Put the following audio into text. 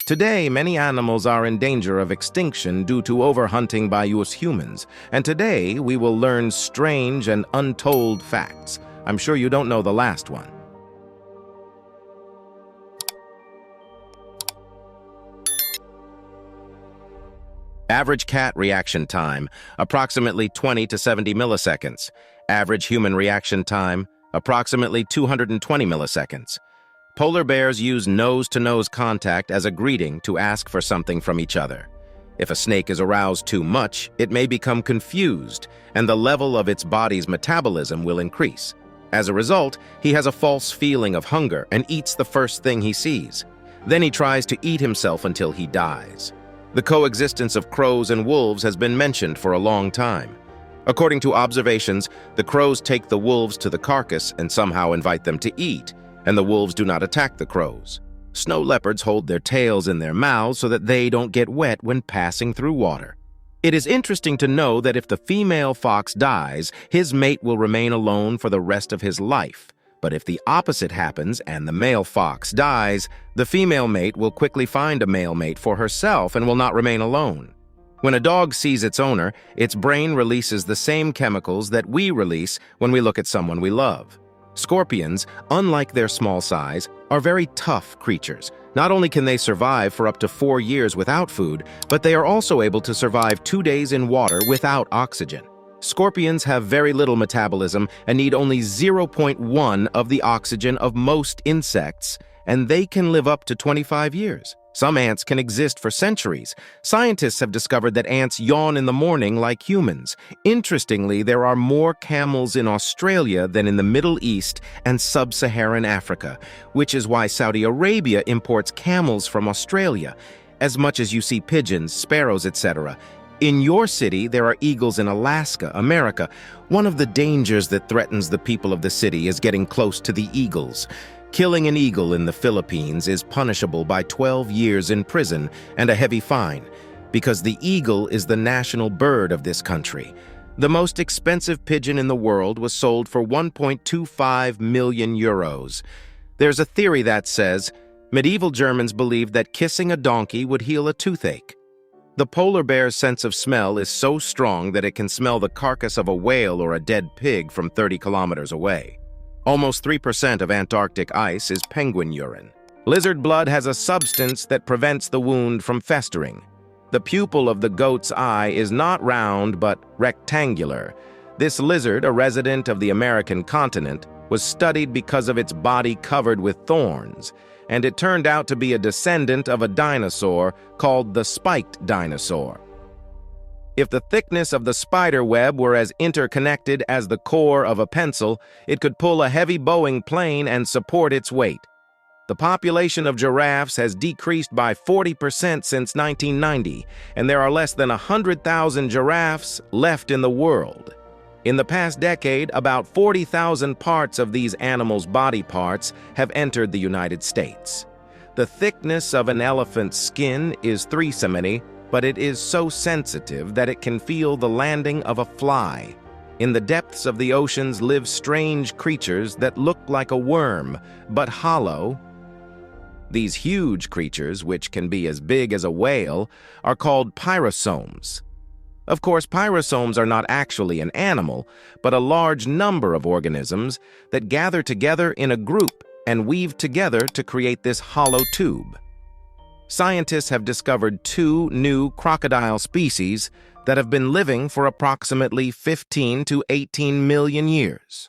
Today, many animals are in danger of extinction due to overhunting by us humans, and today we will learn strange and untold facts. I'm sure you don't know the last one. Average cat reaction time, approximately 20 to 70 milliseconds. Average human reaction time, approximately 220 milliseconds. Polar bears use nose-to-nose contact as a greeting to ask for something from each other. If a snake is aroused too much, it may become confused, and the level of its body's metabolism will increase. As a result, he has a false feeling of hunger and eats the first thing he sees. Then he tries to eat himself until he dies. The coexistence of crows and wolves has been mentioned for a long time. According to observations, the crows take the wolves to the carcass and somehow invite them to eat, and the wolves do not attack the crows. Snow leopards hold their tails in their mouths so that they don't get wet when passing through water. It is interesting to know that if the female fox dies, his mate will remain alone for the rest of his life. But if the opposite happens and the male fox dies, the female mate will quickly find a male mate for herself and will not remain alone. When a dog sees its owner, its brain releases the same chemicals that we release when we look at someone we love. Scorpions, unlike their small size, are very tough creatures. Not only can they survive for up to 4 years without food, but they are also able to survive 2 days in water without oxygen. Scorpions have very little metabolism and need only 0.1 of the oxygen of most insects, and they can live up to 25 years. Some ants can exist for centuries. Scientists have discovered that ants yawn in the morning like humans. Interestingly, there are more camels in Australia than in the Middle East and sub-Saharan Africa, which is why Saudi Arabia imports camels from Australia, as much as you see pigeons, sparrows, etc. In your city, there are eagles in Alaska, America. One of the dangers that threatens the people of the city is getting close to the eagles. Killing an eagle in the Philippines is punishable by 12 years in prison and a heavy fine, because the eagle is the national bird of this country. The most expensive pigeon in the world was sold for 1.25 million euros. There's a theory that says medieval Germans believed that kissing a donkey would heal a toothache. The polar bear's sense of smell is so strong that it can smell the carcass of a whale or a dead pig from 30 kilometers away. Almost 3% of Antarctic ice is penguin urine. Lizard blood has a substance that prevents the wound from festering. The pupil of the goat's eye is not round but rectangular. This lizard, a resident of the American continent, was studied because of its body covered with thorns, and it turned out to be a descendant of a dinosaur called the spiked dinosaur. If the thickness of the spider web were as interconnected as the core of a pencil, it could pull a heavy Boeing plane and support its weight. The population of giraffes has decreased by 40% since 1990, and there are less than 100,000 giraffes left in the world. In the past decade, about 40,000 parts of these animals' body parts have entered the United States. The thickness of an elephant's skin is 3 cm, but it is so sensitive that it can feel the landing of a fly. In the depths of the oceans live strange creatures that look like a worm, but hollow. These huge creatures, which can be as big as a whale, are called pyrosomes. Of course, pyrosomes are not actually an animal, but a large number of organisms that gather together in a group and weave together to create this hollow tube. Scientists have discovered 2 new crocodile species that have been living for approximately 15 to 18 million years.